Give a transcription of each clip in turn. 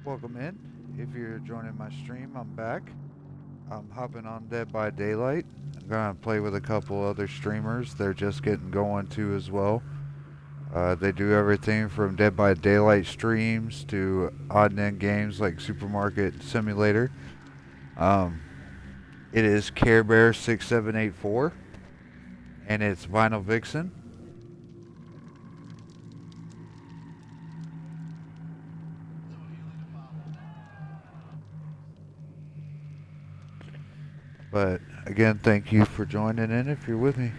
Welcome in. If you're joining my stream, I'm back. I'm hopping on Dead by Daylight. I'm gonna play with a couple other streamers. They're just getting going too as well. They do everything from Dead by Daylight streams to odd and end games like Supermarket Simulator. Um, it is Care Bear 6784 and it's Vinyl Vixen. But again, thank you for joining in if you're with me.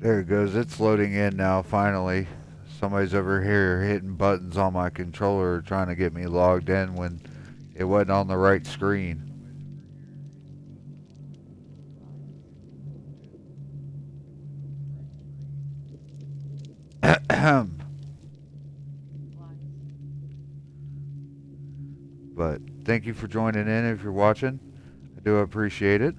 There it goes. It's loading in now, finally. Somebody's over here hitting buttons on my controller trying to get me logged in when it wasn't on the right screen. But thank you for joining in if you're watching. I do appreciate it.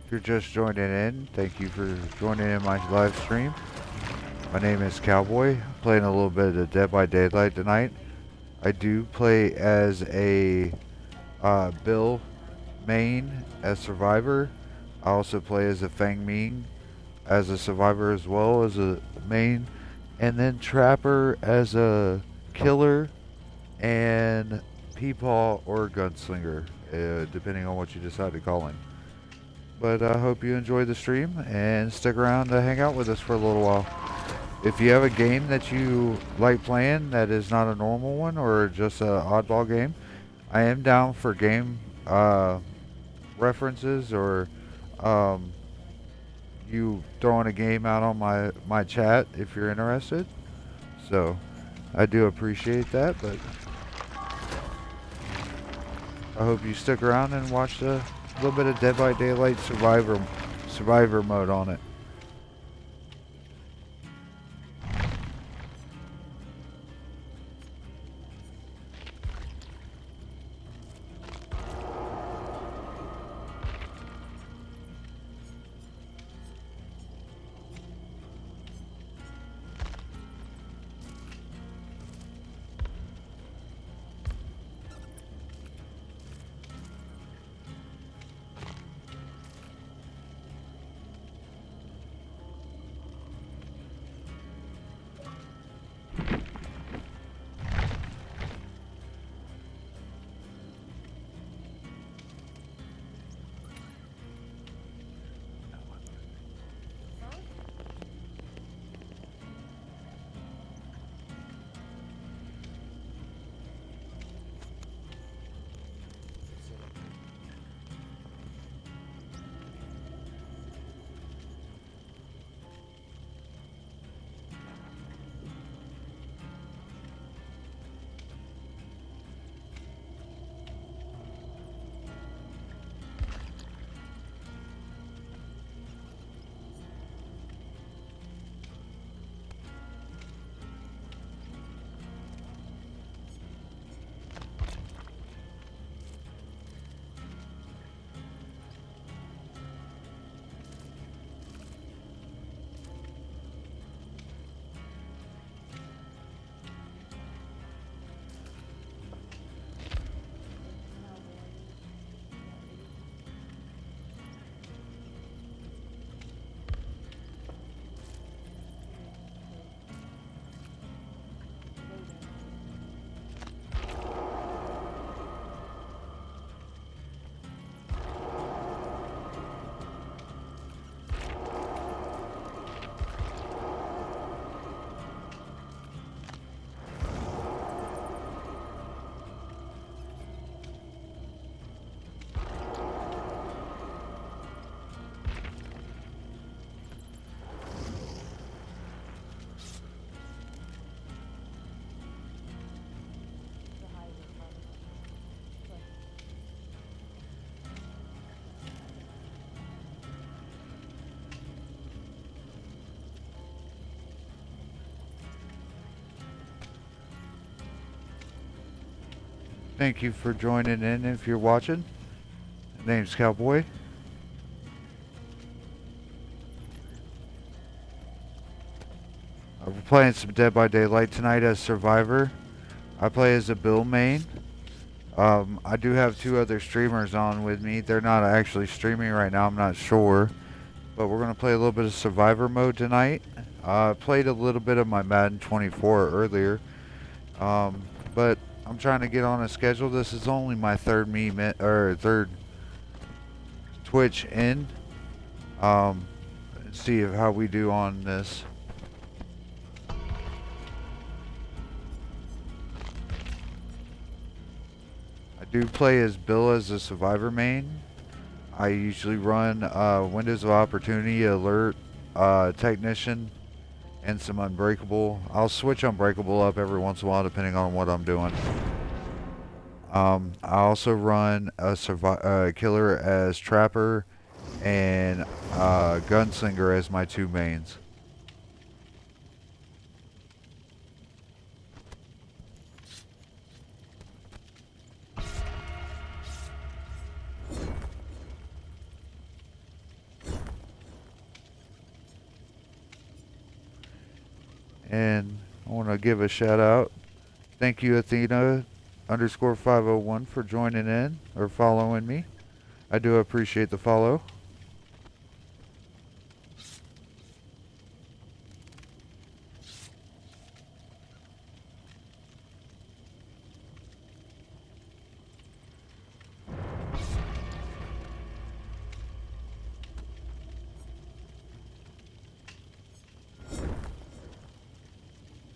If you're just joining in, thank you for joining in my live stream. My name is Cowboy. I'm playing a little bit of Dead by Daylight tonight. I do play as a Bill main as survivor. I also play as a Fang Ming as a survivor as well as a main. And then Trapper as a killer and Peepaw or Gunslinger, depending on what you decide to call him. But I hope you enjoy the stream and stick around to hang out with us for a little while. If you have a game that you like playing that is not a normal one or just an oddball game, I am down for game references or you throwing a game out on my chat if you're interested. So I do appreciate that, but I hope you stick around and watch a little bit of Dead by Daylight survivor mode on it. Thank you for joining in if you're watching. My name's Cowboy. We're playing some Dead by Daylight tonight as Survivor. I play as a Bill main. I do have two other streamers on with me. They're not actually streaming right now, I'm not sure. But we're going to play a little bit of Survivor mode tonight. I played a little bit of my Madden 24 earlier. But I'm trying to get on a schedule. This is only my third Twitch in. See how we do on this. I do play as Bill as a Survivor main. I usually run Windows of Opportunity, Alert, Technician, and some Unbreakable. I'll switch Unbreakable up every once in a while depending on what I'm doing. I also run a Killer as Trapper and Gunslinger as my two mains. And I want to give a shout out. Thank you, Athena_501 for joining in or following me. I do appreciate the follow.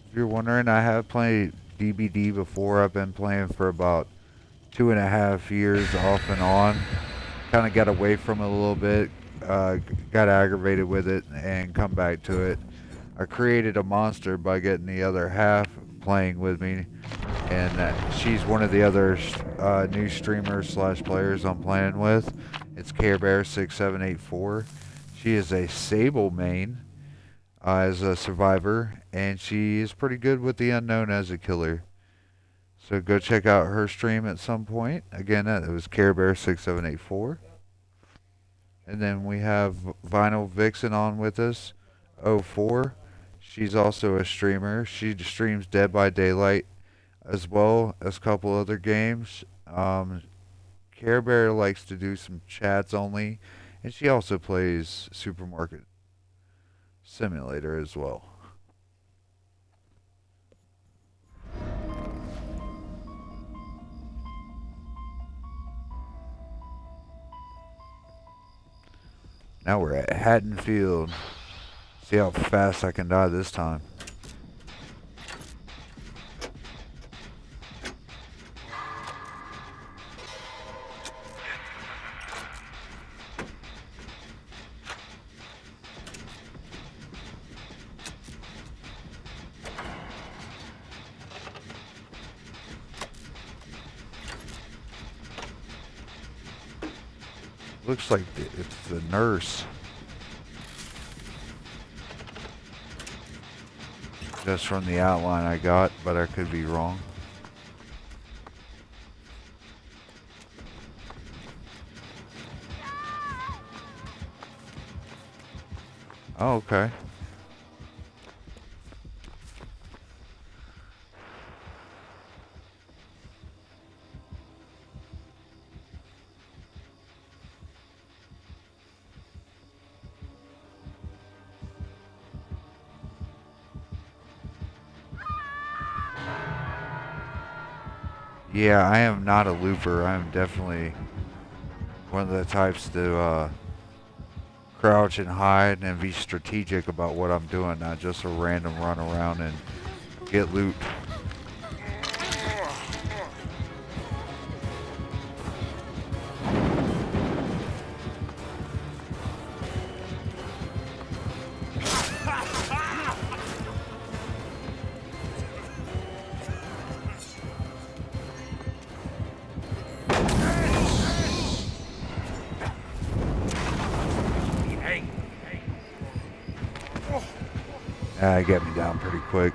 If you're wondering, I have played DBD before. I've been playing for about 2.5 years off and on. Kind of got away from it a little bit, got aggravated with it and come back to it. I created a monster by getting the other half playing with me, and she's one of the other new streamers / players I'm playing with. It's Cowboy86420-Help. She is a Sable main as a Survivor, and she is pretty good with the Unknown as a killer. So go check out her stream at some point. Again, it was Cowboy86420-Help. And then we have Vinyl Vixen on with us, 04. She's also a streamer. She streams Dead by Daylight as well as a couple other games. Care Bear likes to do some chats only, and she also plays Supermarket Simulator as well. Now we're at Haddonfield. See how fast I can die this time. Looks like it's the nurse. Just from the outline I got, but I could be wrong. Oh, okay. Yeah, I am not a looper. I am definitely one of the types to crouch and hide and be strategic about what I'm doing, not just a random run around and get loot. Get me down pretty quick.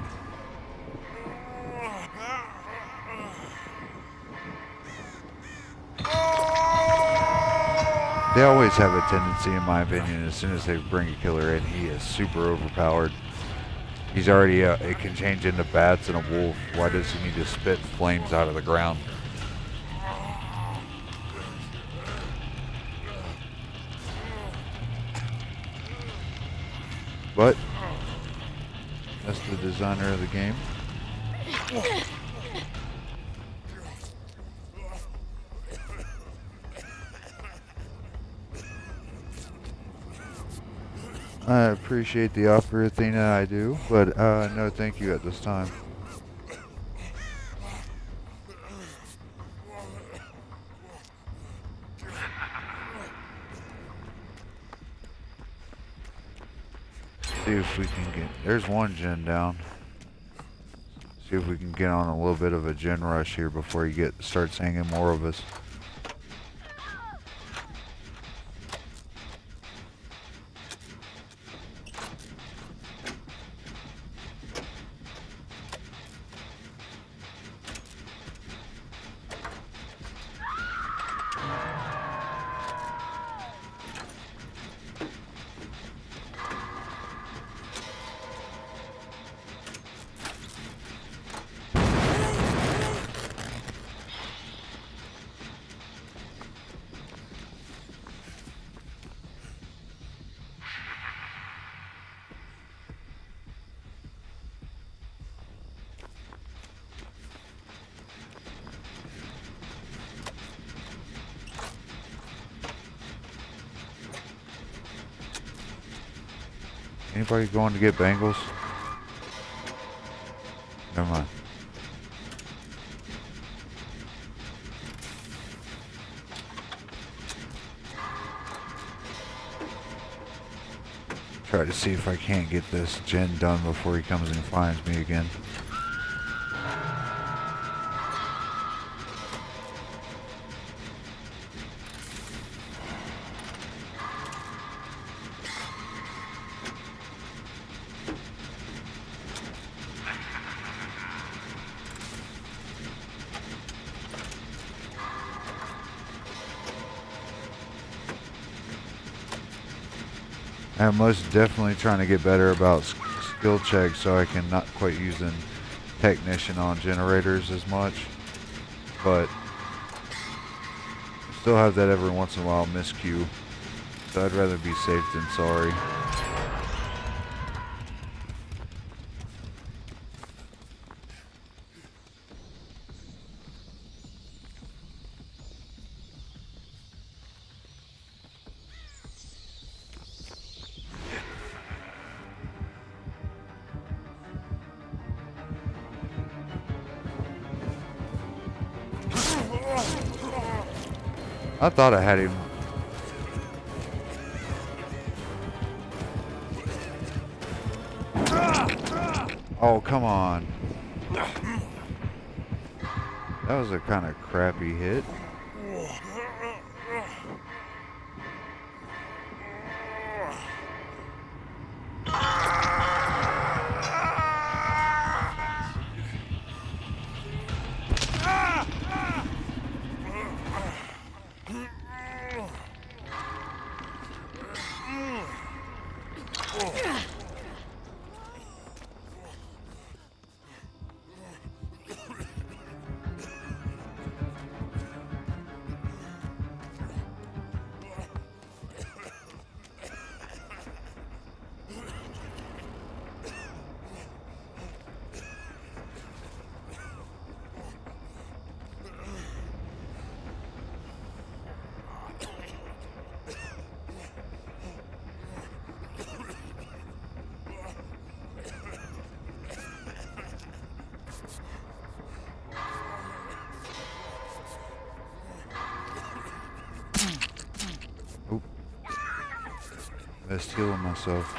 They always have a tendency, in my opinion, as soon as they bring a killer in, he is super overpowered. He's already, it can change into bats and a wolf. Why does he need to spit flames out of the ground? But that's the designer of the game. I appreciate the offer, Athena, I do, but no thank you at this time. See if we can get, there's one gen down. See if we can get on a little bit of a gen rush here before he starts hanging more of us. Anybody going to get bangles? Never mind. Try to see if I can't get this gen done before he comes and finds me again. I'm most definitely trying to get better about skill checks so I can not quite using technician on generators as much, but still have that every once in a while miscue, so I'd rather be safe than sorry. I thought I had him. Oh, come on. That was a kind of crappy hit. Oop. Missed healing myself.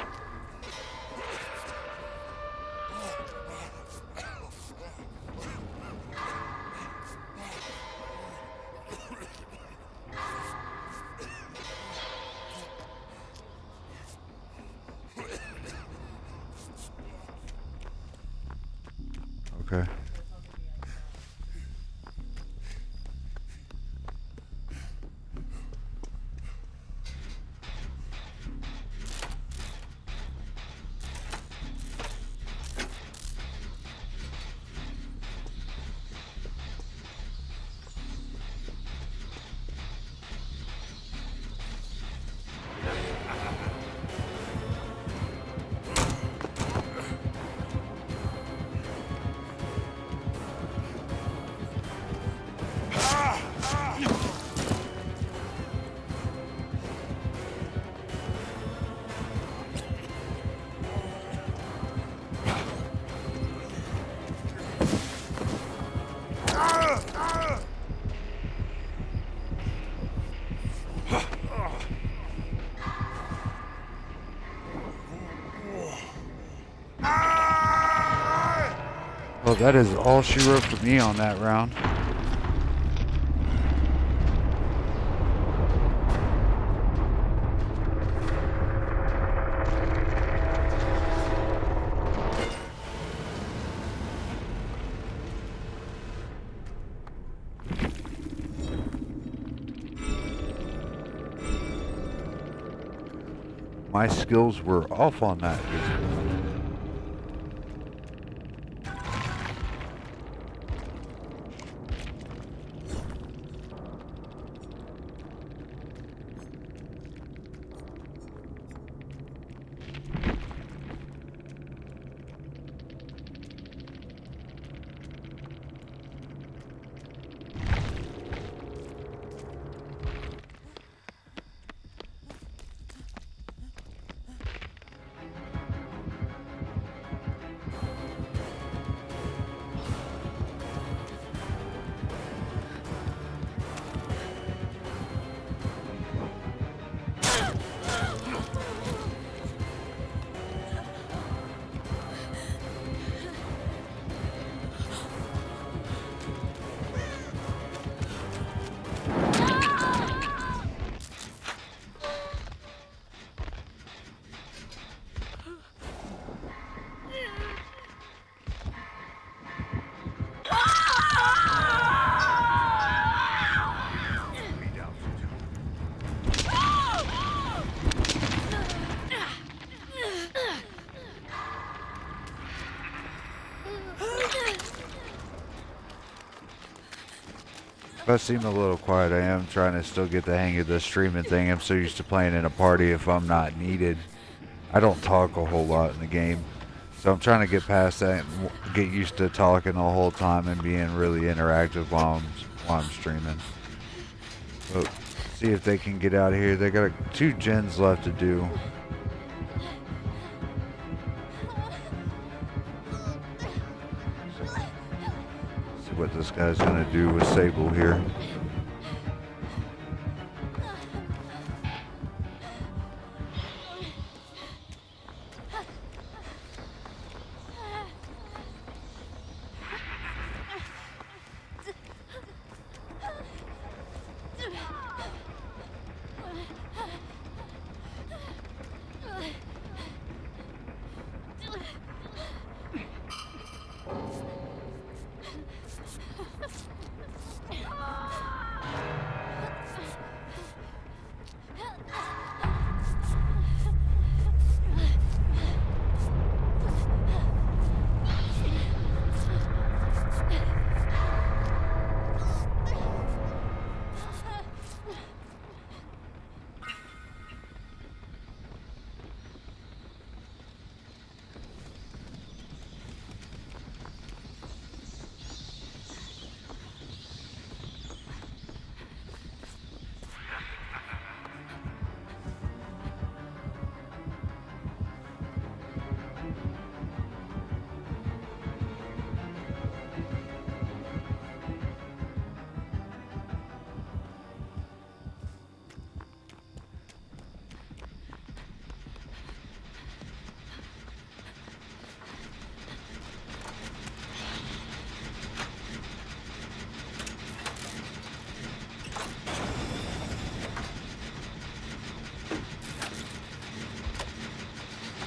Okay. Well, that is all she wrote for me on that round. My skills were off on that. If I seem a little quiet, I am trying to still get the hang of the streaming thing. I'm so used to playing in a party if I'm not needed. I don't talk a whole lot in the game. So I'm trying to get past that and get used to talking the whole time and being really interactive while I'm streaming. But see if they can get out of here. They got 2 gens left to do. See what this guy's gonna do with Sable here.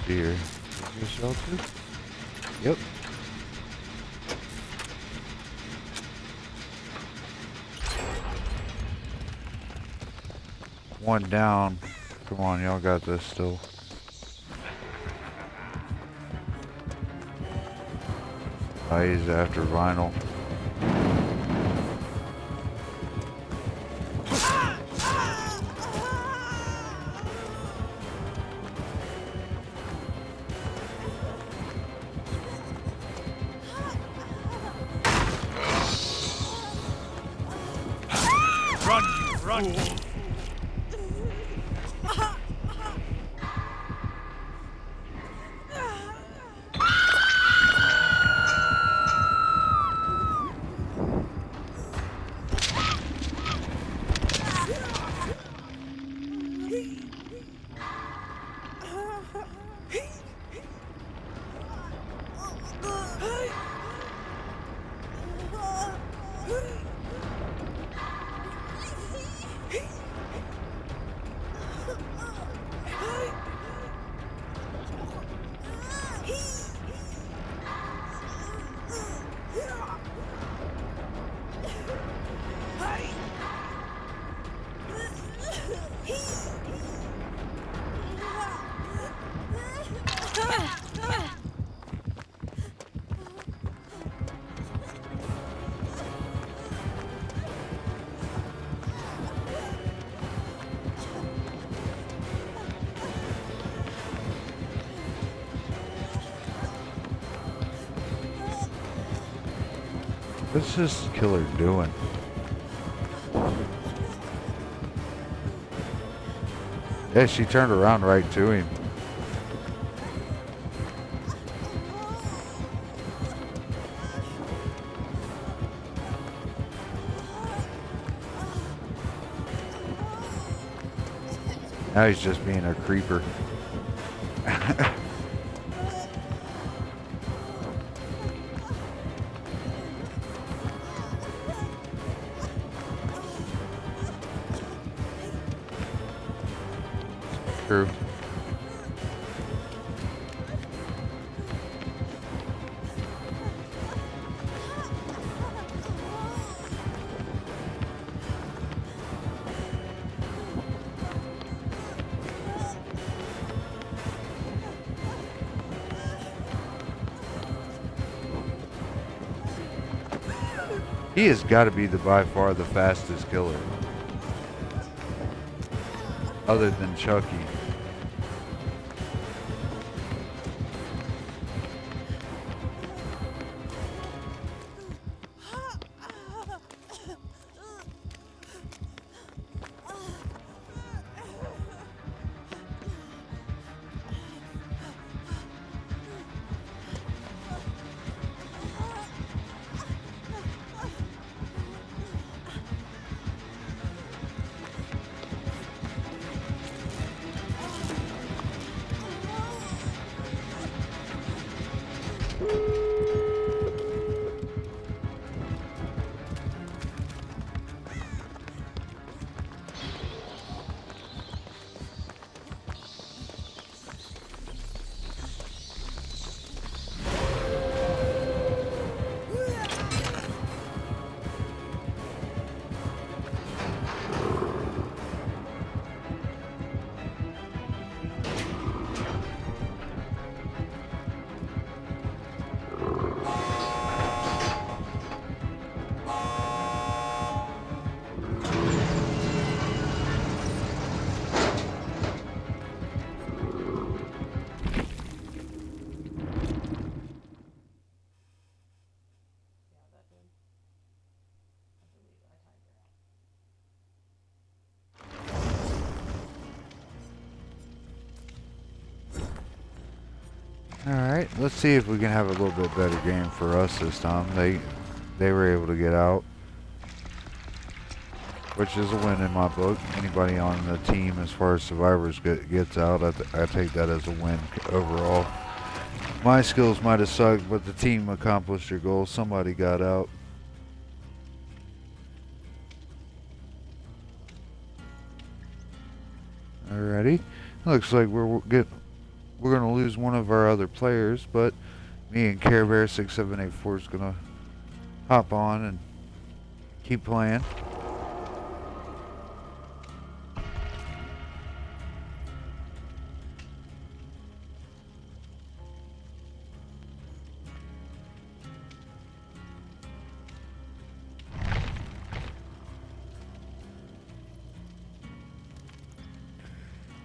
Here. Is this shelter? Yep. One down. Come on, y'all got this still. He's after Vinyl. Run! What's this killer doing? Yeah, she turned around right to him. Now he's just being a creeper. True. He has got to be by far the fastest killer. Other than Chucky. Alright, let's see if we can have a little bit better game for us this time. They were able to get out, which is a win in my book. Anybody on the team as far as survivors gets out, I take that as a win overall. My skills might have sucked, but the team accomplished their goal. Somebody got out. Alrighty, looks like we're gonna lose one of our other players, but me and Cowboy86420-Help is gonna hop on and keep playing.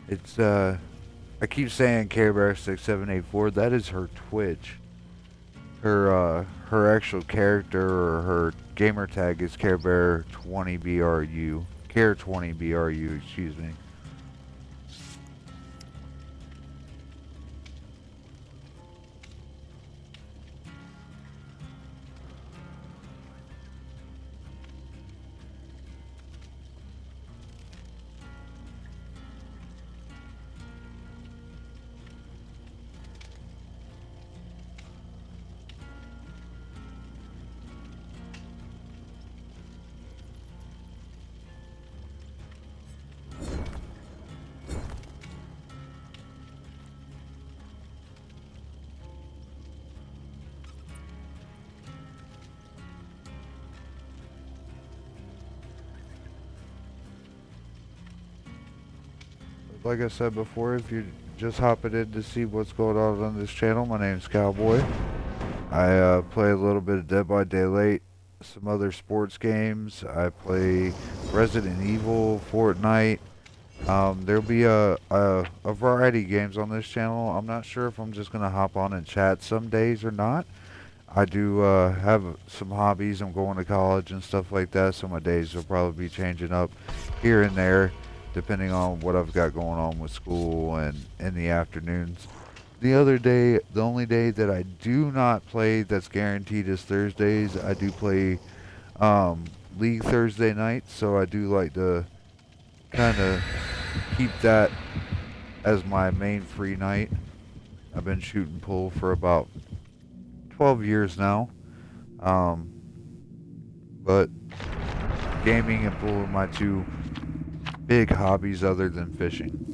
It's I keep saying Cowboy86420-Help. That is her Twitch. Her actual character or her gamer tag is Cowboy20BRU. Care20BRU, excuse me. Like I said before, if you're just hopping in to see what's going on this channel, my name's Cowboy. I play a little bit of Dead by Daylight, some other sports games. I play Resident Evil, Fortnite. There'll be a variety of games on this channel. I'm not sure if I'm just going to hop on and chat some days or not. I do have some hobbies. I'm going to college and stuff like that, so my days will probably be changing up here and there, depending on what I've got going on with school and in the afternoons. The only day that I do not play that's guaranteed is Thursdays. I do play League Thursday nights, so I do like to kind of keep that as my main free night. I've been shooting pool for about 12 years now. Um, but gaming and pool are my two big hobbies other than fishing.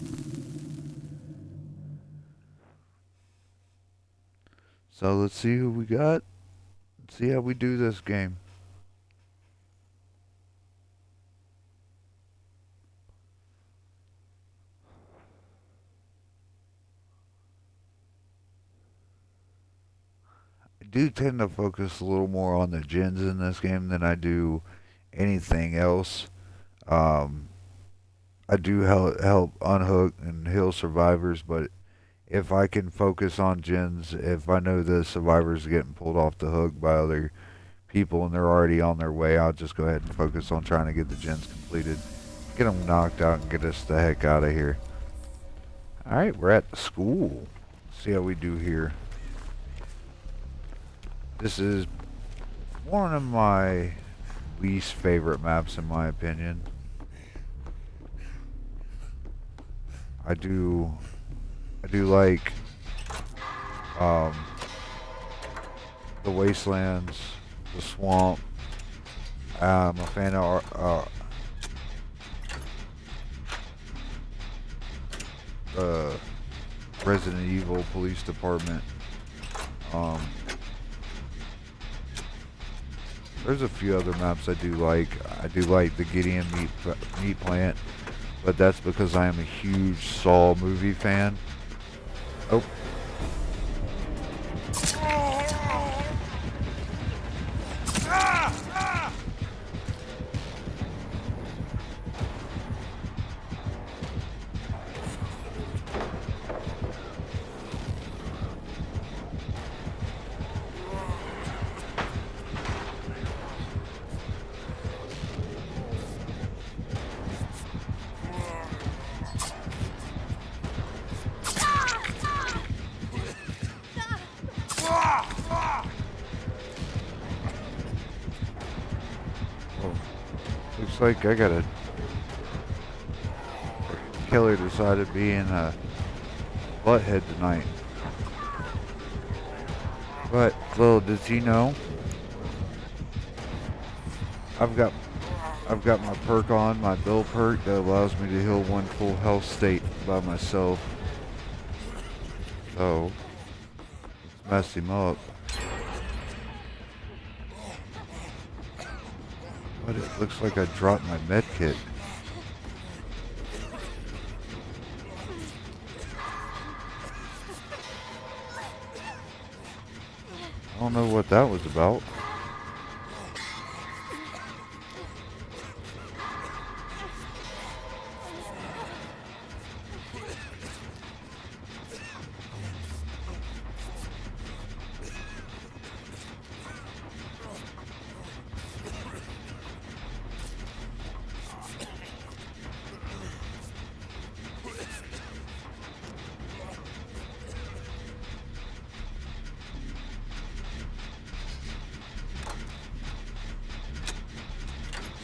So let's see who we got. Let's see how we do this game. I do tend to focus a little more on the gens in this game than I do anything else. Um, I do help unhook and heal survivors, but if I can focus on gens, if I know the survivors are getting pulled off the hook by other people and they're already on their way, I'll just go ahead and focus on trying to get the gens completed, get them knocked out, and get us the heck out of here. Alright, we're at the school. Let's see how we do here. This is one of my least favorite maps in my opinion. I do like the wastelands, the swamp. I'm a fan of Resident Evil Police Department. There's a few other maps I do like. I do like the Gideon meat plant, but that's because I am a huge Saw movie fan. Oh. Looks like I got a killer decided being a butthead tonight. But little does he know, I've got my perk on, my build perk that allows me to heal one full health state by myself. So let's mess him up. But it looks like I dropped my med kit. I don't know what that was about.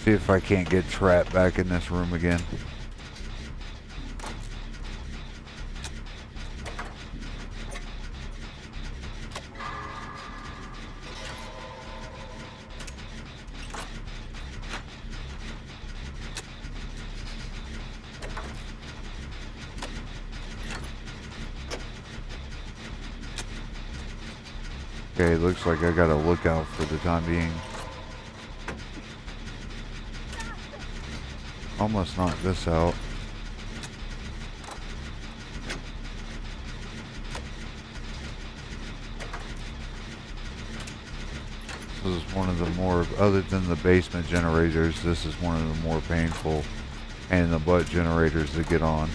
See if I can't get trapped back in this room again. Okay, looks like I gotta look out for the time being. Almost knocked this out. This is one of the more, other than the basement generators, this is one of the more painful pain in the butt generators to get on.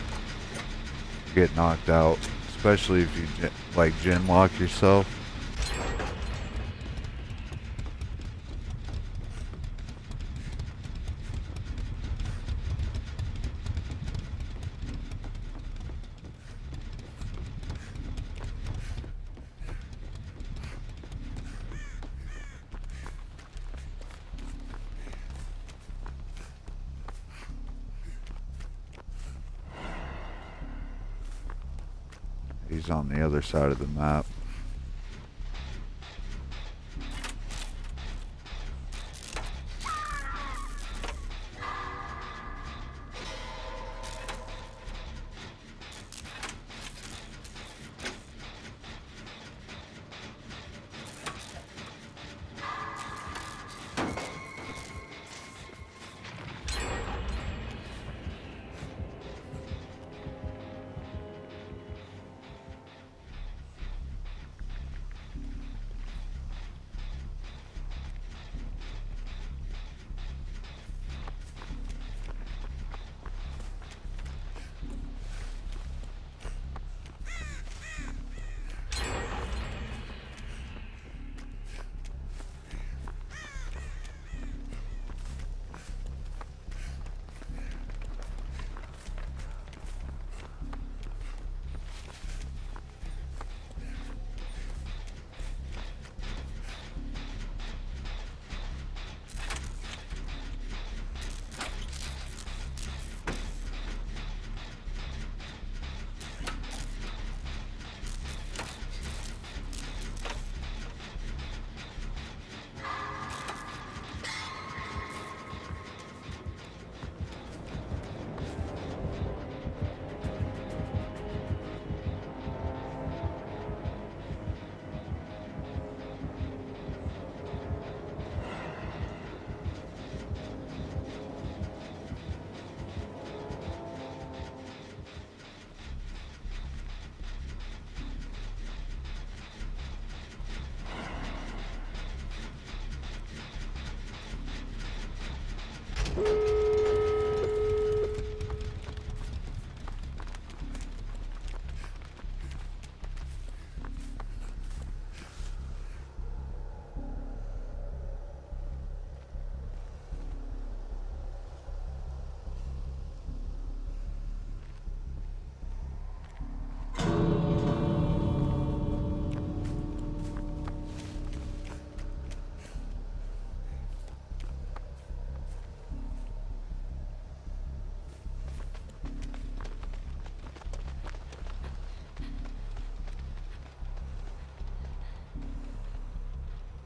Get knocked out, especially if you like gen lock yourself. He's on the other side of the map.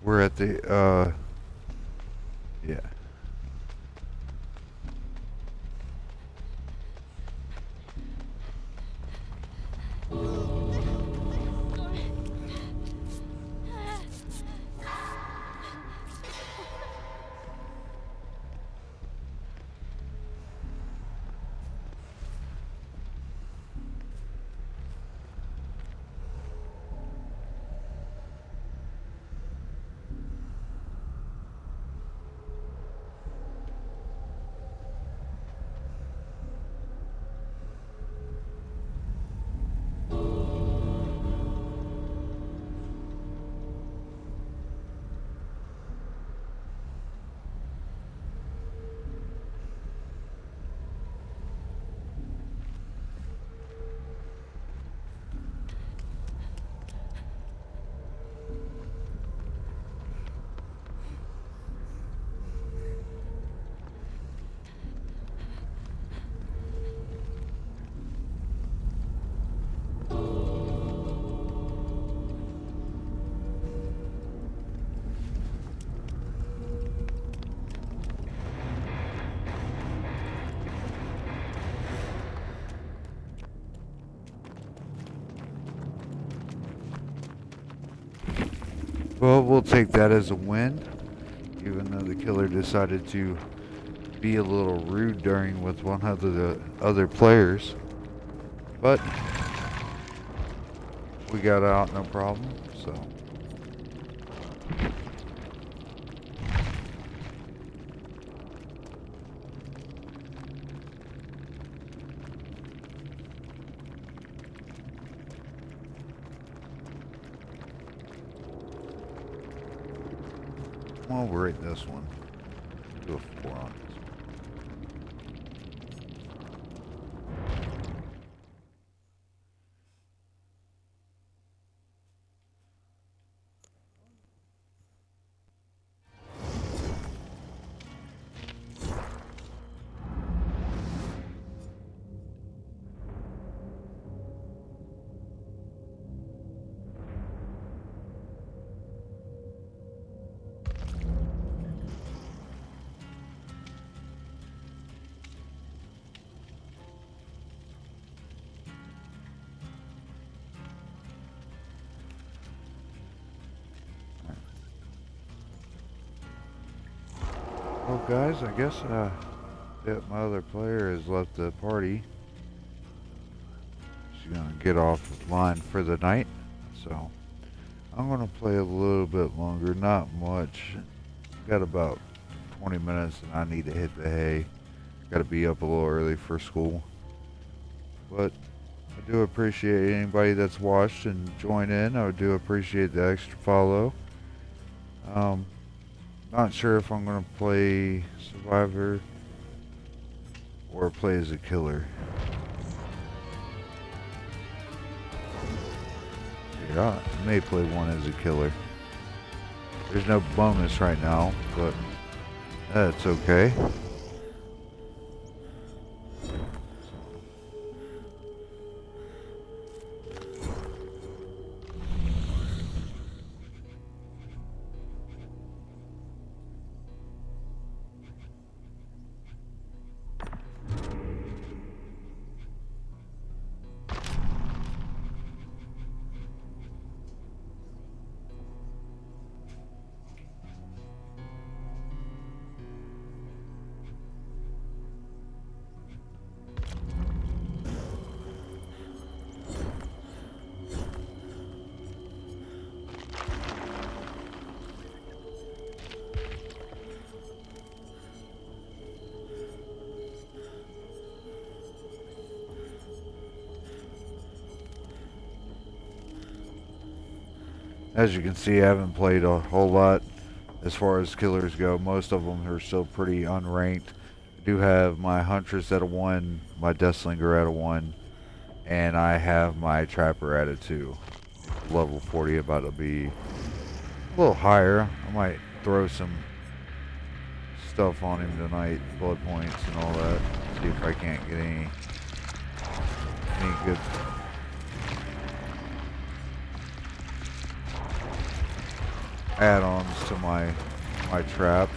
We're at the, yeah. Well, we'll take that as a win, even though the killer decided to be a little rude during with one of the other players. But we got out no problem, so. Well, we'll rate this one. Do a 4 on this one. guys, I guess that my other player has left the party. She's gonna get offline for the night, so I'm gonna play a little bit longer, not much. Got about 20 minutes and I need to hit the hay. Gotta be up a little early for school. But I do appreciate anybody that's watched and joined in. I do appreciate the extra follow. Not sure if I'm gonna play Survivor or play as a killer. Yeah, I may play one as a killer. There's no bonus right now, but that's okay. As you can see, I haven't played a whole lot as far as killers go. Most of them are still pretty unranked. I do have my Huntress at a 1, my Deathslinger at a 1, and I have my Trapper at a 2. Level 40, about to be a little higher. I might throw some stuff on him tonight, blood points and all that. See if I can't get any good add-ons to my traps.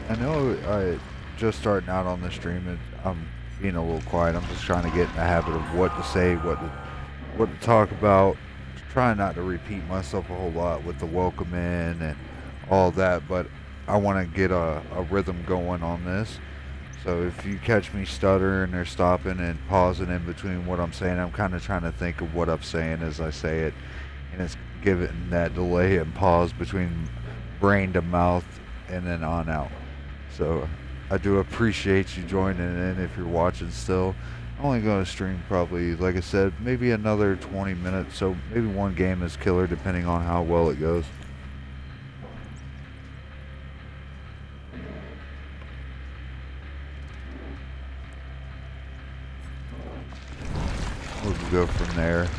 I know I just starting out on the stream and I'm being a little quiet. I'm just trying to get in the habit of what to say, what to talk about. Trying not to repeat myself a whole lot with the welcome in and all that, but I want to get a rhythm going on this. So if you catch me stuttering or stopping and pausing in between what I'm saying, I'm kind of trying to think of what I'm saying as I say it, and it's giving that delay and pause between brain to mouth and then on out. So I do appreciate you joining in if you're watching still. I'm only going to stream probably, like I said, maybe another 20 minutes. So maybe one game is killer depending on how well it goes. We'll go from there.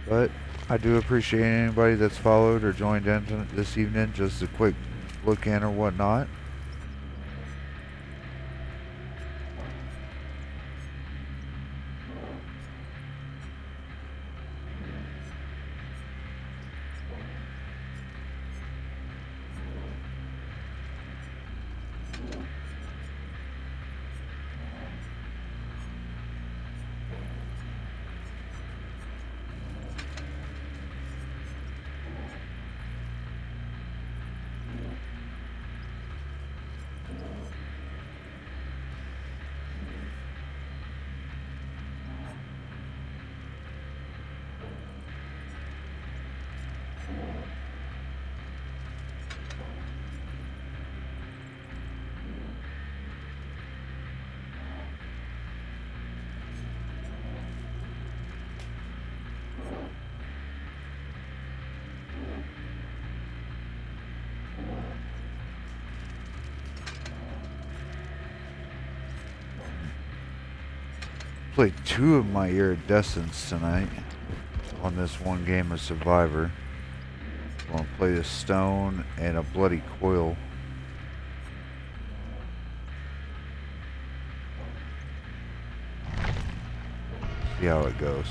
But I do appreciate anybody that's followed or joined in this evening. Just a quick look in or whatnot. played 2 of my iridescents tonight on this one game of Survivor. I'm gonna play the stone and a bloody coil. See how it goes.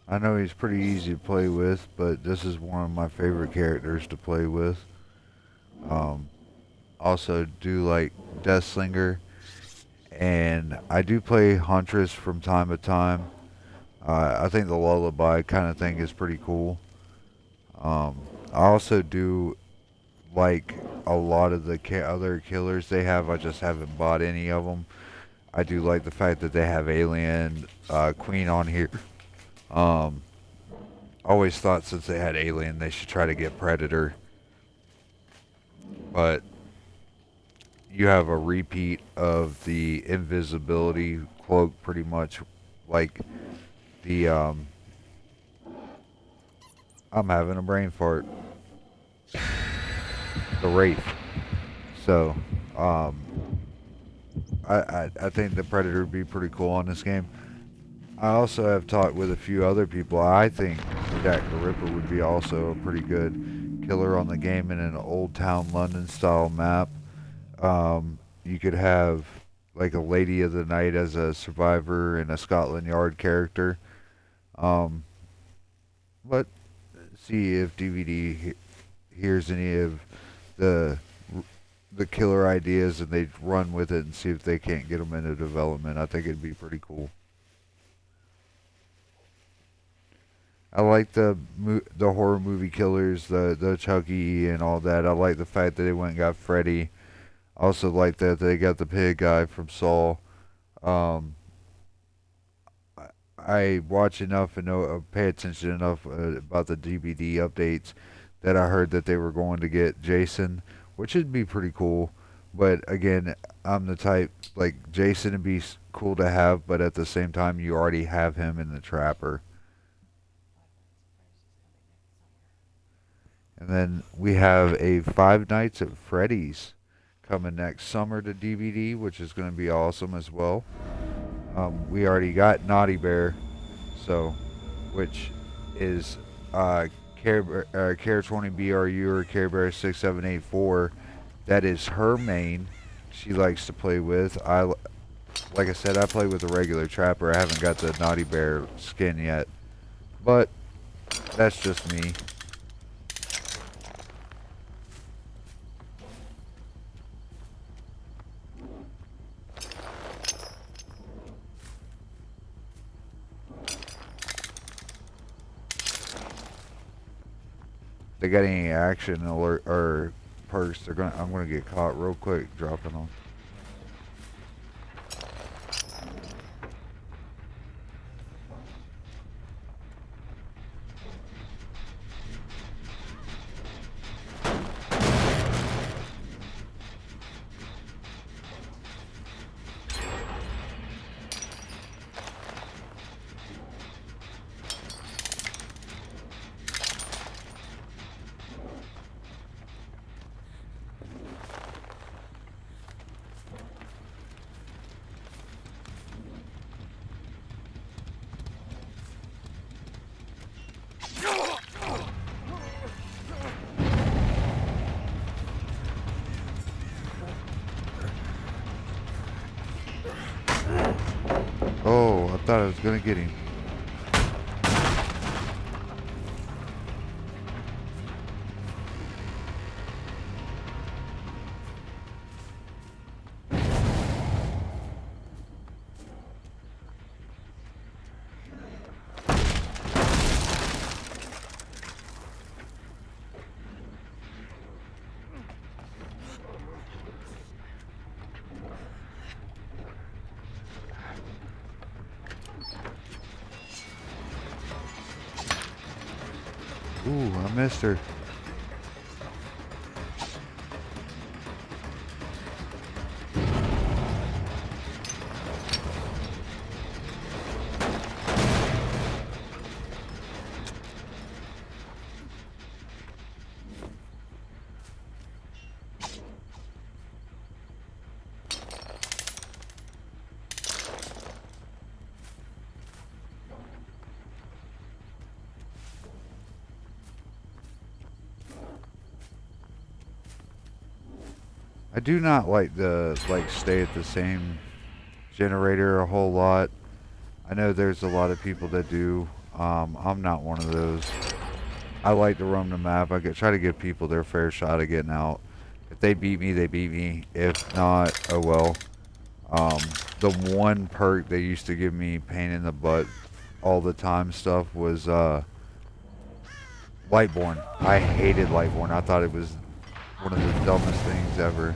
I know he's pretty easy to play with, but this is one of my favorite characters to play with. Also do like Deathslinger, and I do play Huntress from time to time. I think the lullaby kind of thing is pretty cool. I also do like a lot of the other killers they have. I just haven't bought any of them. I do like the fact that they have Alien, Queen on here. Always thought since they had Alien, they should try to get Predator. But you have a repeat of the invisibility cloak, pretty much like the, I'm having a brain fart. The Wraith. So, I think the Predator would be pretty cool on this game. I also have talked with a few other people. I think Jack the Ripper would be also a pretty good killer on the game in an Old Town London style map. You could have like a Lady of the Night as a survivor and a Scotland Yard character. But see if DVD hears any of the killer ideas and they run with it and see if they can't get them into development. I think it'd be pretty cool. I like the horror movie killers, the Chucky and all that. I like the fact that they went and got Freddy. I also like that they got the pig guy from Saw. I watch enough and pay attention enough about the DVD updates that I heard that they were going to get Jason, which would be pretty cool. But again, I'm the type, like, Jason would be cool to have, but at the same time, you already have him in the Trapper. And then we have a Five Nights at Freddy's coming next summer to DVD, which is going to be awesome as well. We already got Naughty Bear, so, which is Care 20BRU or Care Bear 6784. That is her main. She likes to play with. Like I said, I play with the regular Trapper. I haven't got the Naughty Bear skin yet, but that's just me. They got any action alert or perks? I'm gonna get caught real quick dropping them. Oh, I thought I was gonna get him. Ooh, I missed her. I do not like to stay at the same generator a whole lot. I know there's a lot of people that do. I'm not one of those. I like to roam the map. Try to give people their fair shot of getting out. If they beat me, they beat me. If not, oh well. Um, the one perk they used to give me pain in the butt all the time stuff was Lightborn. I hated Lightborn. I thought it was one of the dumbest things ever.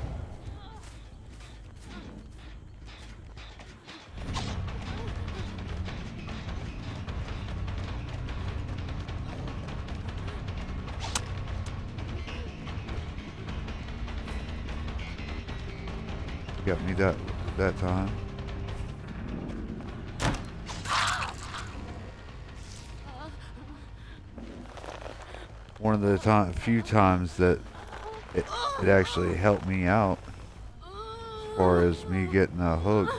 Got me that time. One of the few times that it actually helped me out as far as me getting a hook.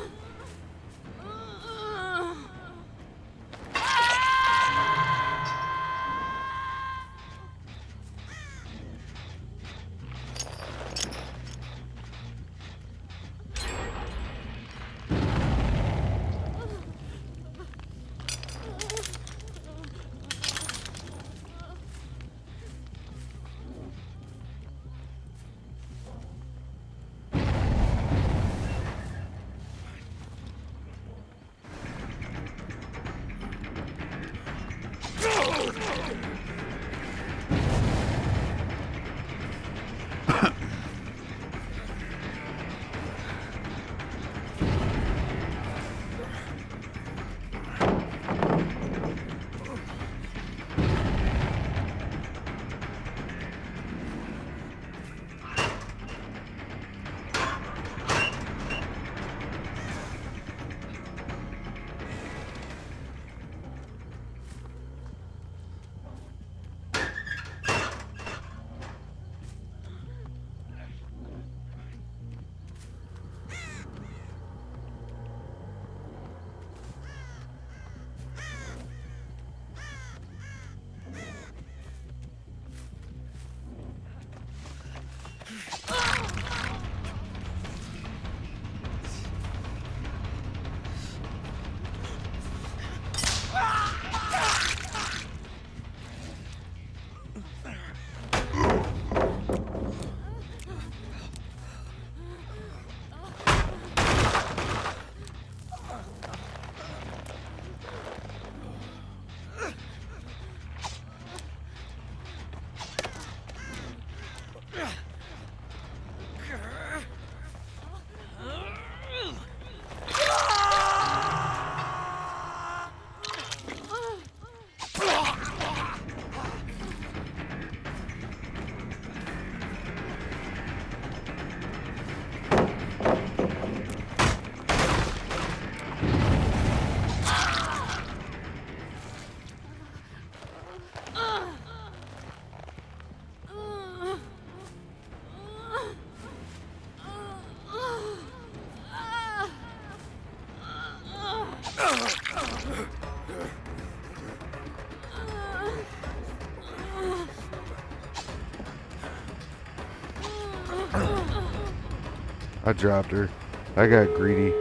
I dropped her. I got greedy.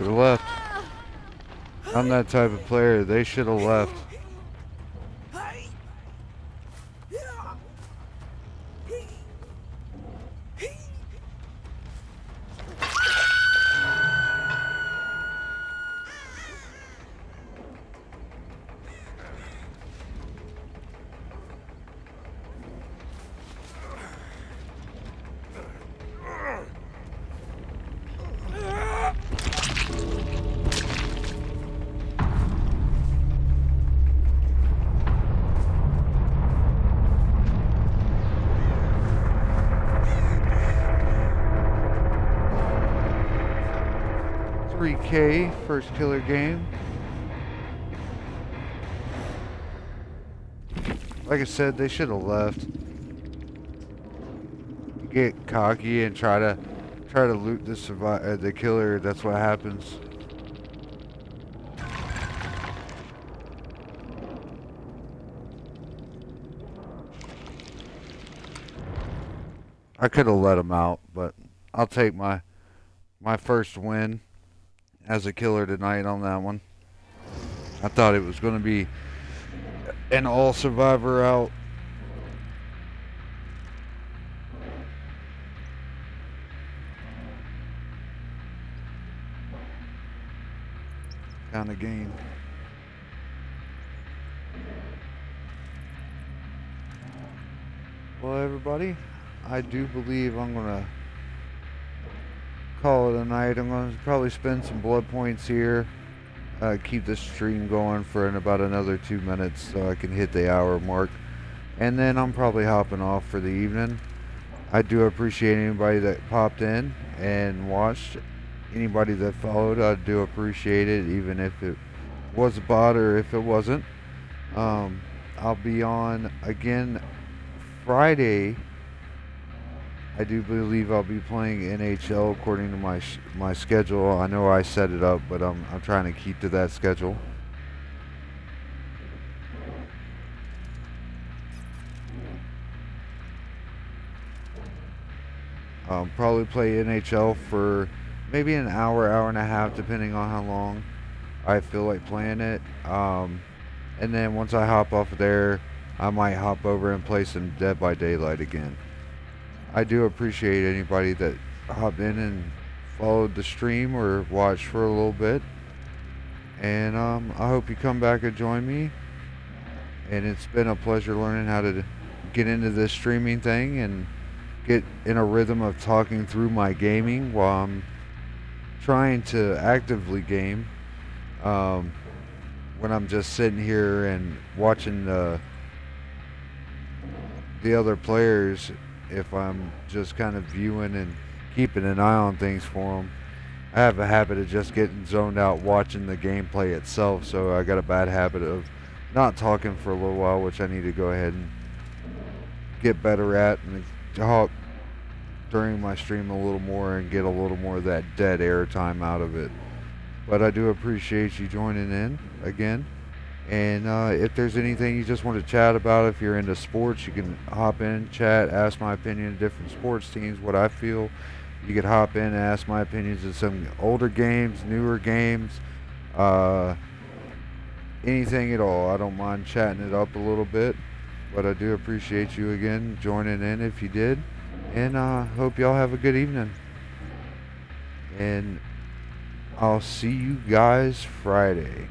have left. I'm that type of player. They should have left. 3K, first killer game. Like I said, they should have left. Get cocky and try to loot the killer. That's what happens. I could have let him out, but I'll take my first win as a killer tonight on that one. I thought it was going to be an all survivor out. Kind of game. Well, everybody, I do believe I'm going to call it a night. I'm going to probably spend some blood points here. Keep the stream going for about another 2 minutes so I can hit the hour mark. And then I'm probably hopping off for the evening. I do appreciate anybody that popped in and watched. Anybody that followed, I do appreciate it, even if it was a bot or if it wasn't. I'll be on again Friday. I do believe I'll be playing NHL according to my schedule. I know I set it up, but I'm trying to keep to that schedule. Probably play NHL for maybe an hour, hour and a half, depending on how long I feel like playing it. And then once I hop off of there, I might hop over and play some Dead by Daylight again. I do appreciate anybody that hopped in and followed the stream or watched for a little bit. And I hope you come back and join me. And it's been a pleasure learning how to get into this streaming thing and get in a rhythm of talking through my gaming while I'm trying to actively game. When I'm just sitting here and watching the other players, if I'm just kind of viewing and keeping an eye on things for them. I have a habit of just getting zoned out watching the gameplay itself, so I got a bad habit of not talking for a little while, which I need to go ahead and get better at and talk during my stream a little more and get a little more of that dead air time out of it. But I do appreciate you joining in again. And if there's anything you just want to chat about, if you're into sports, you can hop in, chat, ask my opinion of different sports teams, what I feel. You could hop in and ask my opinions of some older games, newer games, anything at all. I don't mind chatting it up a little bit. But I do appreciate you again joining in if you did. And hope y'all have a good evening. And I'll see you guys Friday.